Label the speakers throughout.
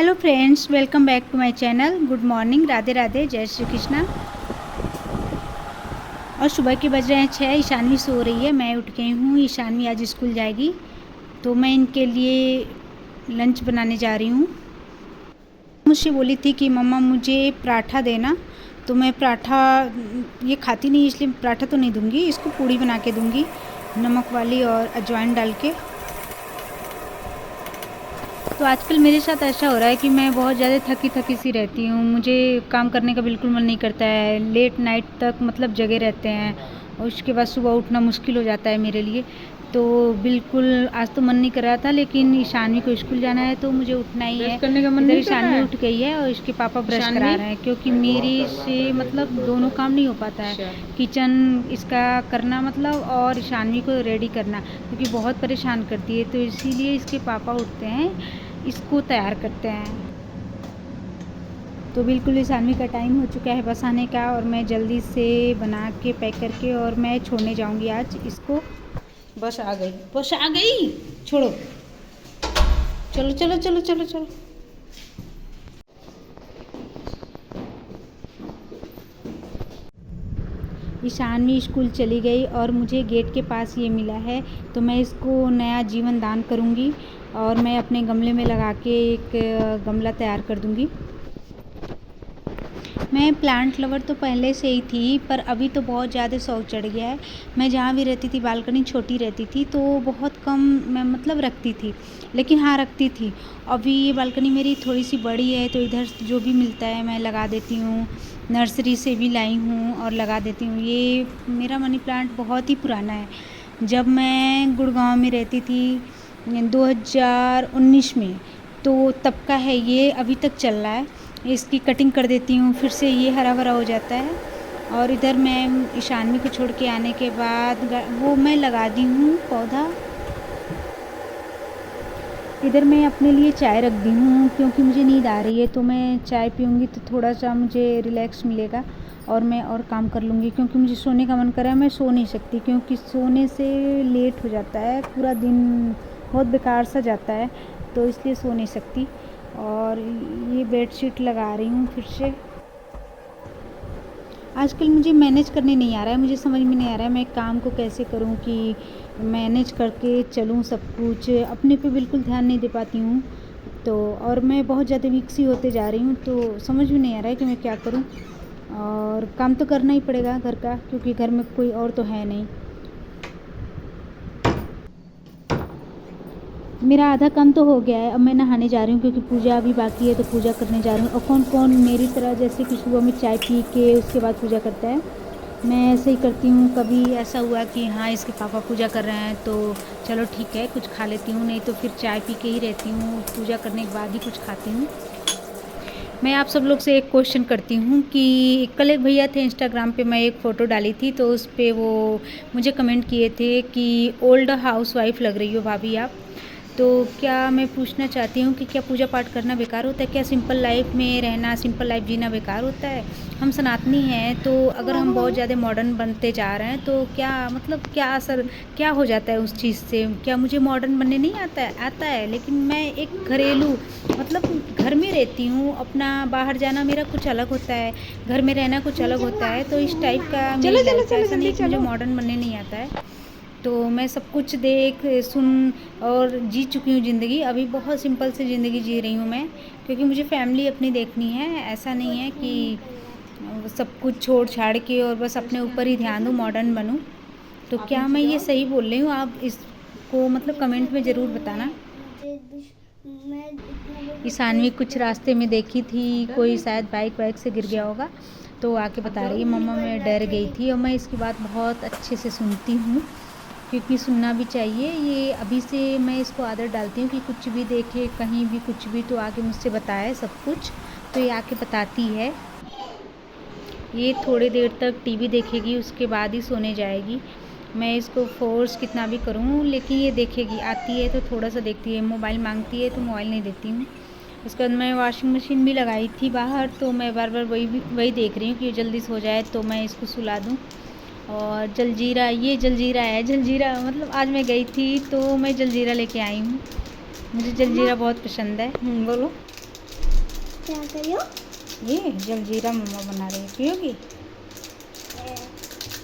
Speaker 1: Hello friends, welcome back to my channel. Good morning, Radhe Radhe, जय श्री कृष्णा। और सुबह के बज रहे हैं 6। ईशानवी सो रही है, मैं उठ गई हूँ। ईशानवी आज स्कूल जाएगी तो मैं इनके लिए लंच बनाने जा रही हूँ। मुझसे बोली थी कि मम्मा मुझे पराठा देना, तो मैं पराठा ये खाती नहीं, इसलिए पराठा तो नहीं दूँगी, इसको पूड़ी बना के दूँगी नमक वाली और अजवाइन डाल के। तो आजकल मेरे साथ ऐसा हो रहा है कि मैं बहुत ज़्यादा थकी थकी सी रहती हूँ। मुझे काम करने का बिल्कुल मन नहीं करता है। लेट नाइट तक मतलब जगे रहते हैं और उसके बाद सुबह उठना मुश्किल हो जाता है मेरे लिए। तो बिल्कुल आज तो मन नहीं कर रहा था, लेकिन ईशानवी को स्कूल जाना है तो मुझे उठना ही है।
Speaker 2: करने का मन
Speaker 1: इधर
Speaker 2: नहीं कर रहा
Speaker 1: ईशानवी
Speaker 2: है।
Speaker 1: उठ गई है और इसके पापा ब्रश करा रहे हैं, क्योंकि मेरी से मतलब दोनों काम नहीं हो पाता है। किचन इसका करना मतलब और ईशानवी को रेडी करना, क्योंकि बहुत परेशान करती है। तो इसीलिए इसके पापा उठते हैं, इसको तैयार करते हैं। तो बिल्कुल ईशानवी का टाइम हो चुका है बस आने का, और मैं जल्दी से बना के पैक करके और मैं छोड़ने जाऊंगी आज इसको। बस आ गई, बस आ गई, छोड़ो, चलो चलो चलो चलो चलो। ईशानवी स्कूल चली गई और मुझे गेट के पास ये मिला है, तो मैं इसको नया जीवन दान करूँगी और मैं अपने गमले में लगा के एक गमला तैयार कर दूँगी। मैं प्लांट लवर तो पहले से ही थी, पर अभी तो बहुत ज़्यादा शौक चढ़ गया है। मैं जहाँ भी रहती थी, बालकनी छोटी रहती थी तो बहुत कम मैं मतलब रखती थी, लेकिन हाँ रखती थी। अभी ये बालकनी मेरी थोड़ी सी बड़ी है तो इधर जो भी मिलता है मैं लगा देती हूँ। नर्सरी से भी लाई हूँ और लगा देती हूँ। ये मेरा मनी प्लांट बहुत ही पुराना है। जब मैं गुड़गांव में रहती थी 2019 में, तो तब का है ये, अभी तक चल रहा है। इसकी कटिंग कर देती हूँ, फिर से ये हरा भरा हो जाता है। और इधर मैं ईशानवी को छोड़ के आने के बाद वो मैं लगा दी हूँ पौधा। इधर मैं अपने लिए चाय रख दी हूँ, क्योंकि मुझे नींद आ रही है, तो मैं चाय पीऊँगी तो थोड़ा सा मुझे रिलैक्स मिलेगा और मैं और काम कर लूँगी। क्योंकि मुझे सोने का मन कर रहा है, मैं सो नहीं सकती, क्योंकि सोने से लेट हो जाता है, पूरा दिन बहुत बेकार सा जाता है, तो इसलिए सो नहीं सकती। और ये बेडशीट लगा रही हूँ फिर से। आजकल मुझे मैनेज करने नहीं आ रहा है, मुझे समझ में नहीं आ रहा है मैं काम को कैसे करूँ कि मैनेज करके चलूँ सब कुछ। अपने पे बिल्कुल ध्यान नहीं दे पाती हूँ, तो और मैं बहुत ज़्यादा वीक सी होते जा रही हूँ, तो समझ में नहीं आ रहा है कि मैं क्या करूँ। और काम तो करना ही पड़ेगा घर का, क्योंकि घर में कोई और तो है नहीं। मेरा आधा काम तो हो गया है, अब मैं नहाने जा रही हूँ, क्योंकि पूजा अभी बाकी है, तो पूजा करने जा रही हूँ। और कौन कौन मेरी तरह जैसे कि सुबह में चाय पी के उसके बाद पूजा करता है, मैं ऐसे ही करती हूँ। कभी ऐसा हुआ कि हाँ इसके पापा पूजा कर रहे हैं तो चलो ठीक है कुछ खा लेती हूँ, नहीं तो फिर चाय पी के ही रहती हूँ, पूजा करने के बाद ही कुछ खाती हूँ। मैं आप सब लोग से एक क्वेश्चन करती हूँ कि कल एक भैया थे इंस्टाग्राम पे, मैं एक फ़ोटो डाली थी तो उस पर वो मुझे कमेंट किए थे कि ओल्ड हाउस वाइफ लग रही हो भाभी आप। तो क्या मैं पूछना चाहती हूँ कि क्या पूजा पाठ करना बेकार होता है? क्या सिंपल लाइफ में रहना, सिंपल लाइफ जीना बेकार होता है? हम सनातनी हैं, तो अगर हम बहुत ज़्यादा मॉडर्न बनते जा रहे हैं तो क्या मतलब क्या असर क्या हो जाता है उस चीज़ से? क्या मुझे मॉडर्न बनने नहीं आता है? आता है, लेकिन मैं एक घरेलू मतलब घर में रहती हूँ अपना, बाहर जाना मेरा कुछ अलग होता है, घर में रहना कुछ अलग होता है। तो इस टाइप का मेरी लाइफ है, ऐसा नहीं कि मुझे मॉडर्न बनने नहीं आता है। तो मैं सब कुछ देख सुन और जी चुकी हूँ ज़िंदगी। अभी बहुत सिंपल सी ज़िंदगी जी रही हूँ मैं, क्योंकि मुझे फैमिली अपनी देखनी है। ऐसा नहीं है कि सब कुछ छोड़ छाड़ के और बस अपने ऊपर ही ध्यान दूँ, मॉडर्न बनूँ। तो क्या मैं ये सही बोल रही हूँ? आप इसको मतलब कमेंट में ज़रूर बताना। ईशानवी कुछ रास्ते में देखी थी, कोई शायद बाइक वाइक से गिर गया होगा, तो आके बता रही है मम्मा मैं डर गई थी। और मैं इसकी बात बहुत अच्छे से सुनती हूँ, क्योंकि सुनना भी चाहिए। ये अभी से मैं इसको आदत डालती हूँ कि कुछ भी देखे, कहीं भी कुछ भी, तो आके मुझसे बताए सब कुछ, तो ये आके बताती है। ये थोड़ी देर तक टीवी देखेगी, उसके बाद ही सोने जाएगी। मैं इसको फोर्स कितना भी करूँ, लेकिन ये देखेगी, आती है तो थोड़ा सा देखती है, मोबाइल मांगती है तो मोबाइल नहीं देती हूँ। उसके बाद मैं वॉशिंग मशीन भी लगाई थी बाहर, तो मैं बार बार वही देख रही हूँ कि जल्दी सो जाए तो मैं इसको सुला दूँ। और जलजीरा, ये जलजीरा है, जलजीरा मतलब आज मैं गई थी तो मैं जलजीरा लेके आई हूँ। मुझे जलजीरा बहुत पसंद है। बोलो।
Speaker 2: क्या करियो?
Speaker 1: ये जलजीरा मम्मा बना रही है, पियोगी?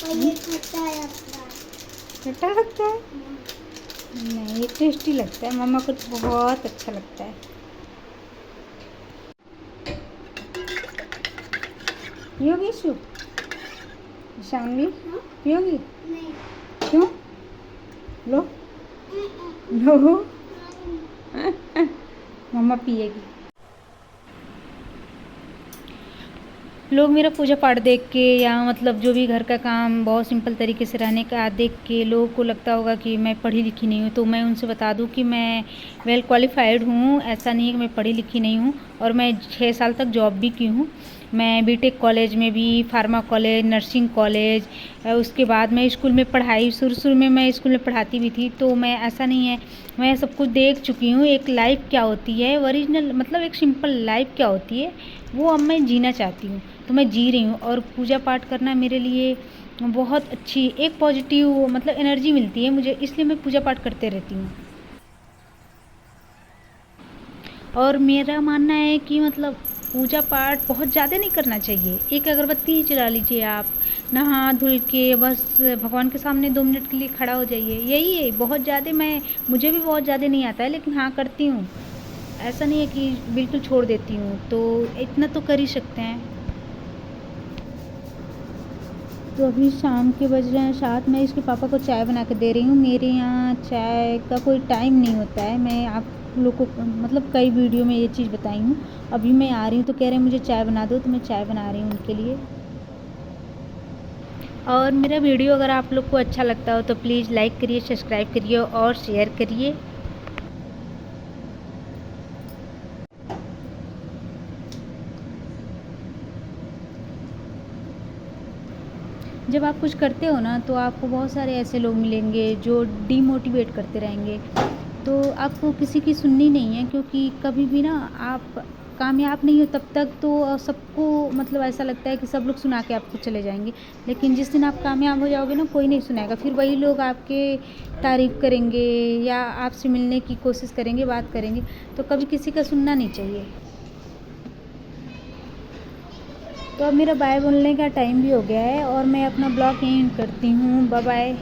Speaker 2: और ये खट्टा है अपना।
Speaker 1: खट्टा लगता है? नहीं, ये टेस्टी लगता है, मम्मा को तो बहुत अच्छा लगता है। पियोगी शु? शानवी पियोगी?
Speaker 2: नहीं।
Speaker 1: क्यों? लो लो मम्मा पिएगी। लोग मेरा पूजा पाठ देख के या मतलब जो भी घर का काम बहुत सिंपल तरीके से रहने का देख के लोगों को लगता होगा कि मैं पढ़ी लिखी नहीं हूँ, तो मैं उनसे बता दूँ कि मैं वेल क्वालिफाइड हूँ। ऐसा नहीं है कि मैं पढ़ी लिखी नहीं हूँ, और मैं 6 साल तक जॉब भी की हूँ। मैं बीटेक कॉलेज में भी, फार्मा कॉलेज, नर्सिंग कॉलेज, उसके बाद मैं स्कूल में पढ़ाई, शुरू में मैं स्कूल में पढ़ाती भी थी। तो मैं ऐसा नहीं है, मैं सब कुछ देख चुकी हूँ। एक लाइफ क्या होती है ओरिजिनल, मतलब एक सिंपल लाइफ क्या होती है, वो अब मैं जीना चाहती हूँ, तो मैं जी रही हूँ। और पूजा पाठ करना मेरे लिए बहुत अच्छी एक पॉजिटिव मतलब एनर्जी मिलती है मुझे, इसलिए मैं पूजा पाठ करते रहती हूँ। और मेरा मानना है कि मतलब पूजा पाठ बहुत ज़्यादा नहीं करना चाहिए। एक अगरबत्ती ही जला लीजिए आप, नहा धुल के बस भगवान के सामने 2 मिनट के लिए खड़ा हो जाइए, यही है। बहुत ज़्यादा मुझे भी बहुत ज़्यादा नहीं आता है, लेकिन हाँ करती हूँ। ऐसा नहीं है कि बिल्कुल छोड़ देती हूँ, तो इतना तो कर ही सकते हैं। तो अभी शाम के बज रहे हैं 7, मैं इसके पापा को चाय बना के दे रही हूँ। मेरे यहाँ चाय का कोई टाइम नहीं होता है। मैं आप लोग को मतलब कई वीडियो में ये चीज़ बताई हूँ। अभी मैं आ रही हूँ तो कह रहे हैं मुझे चाय बना दो, तो मैं चाय बना रही हूँ उनके लिए। और मेरा वीडियो अगर आप लोग को अच्छा लगता हो तो प्लीज़ लाइक करिए, सब्सक्राइब करिए और शेयर करिए। जब आप कुछ करते हो ना, तो आपको बहुत सारे ऐसे लोग मिलेंगे जो डीमोटिवेट करते रहेंगे। तो आपको किसी की सुननी नहीं है, क्योंकि कभी भी ना आप कामयाब नहीं हो तब तक तो सबको मतलब ऐसा लगता है कि सब लोग सुना के आपको चले जाएंगे। लेकिन जिस दिन आप कामयाब हो जाओगे ना, कोई नहीं सुनाएगा। फिर वही लोग आपके तारीफ़ करेंगे या आपसे मिलने की कोशिश करेंगे, बात करेंगे। तो कभी किसी का सुनना नहीं चाहिए। तो अब मेरा बाय बोलने का टाइम भी हो गया है, और मैं अपना ब्लॉग यहीं करती हूँ। Bye bye.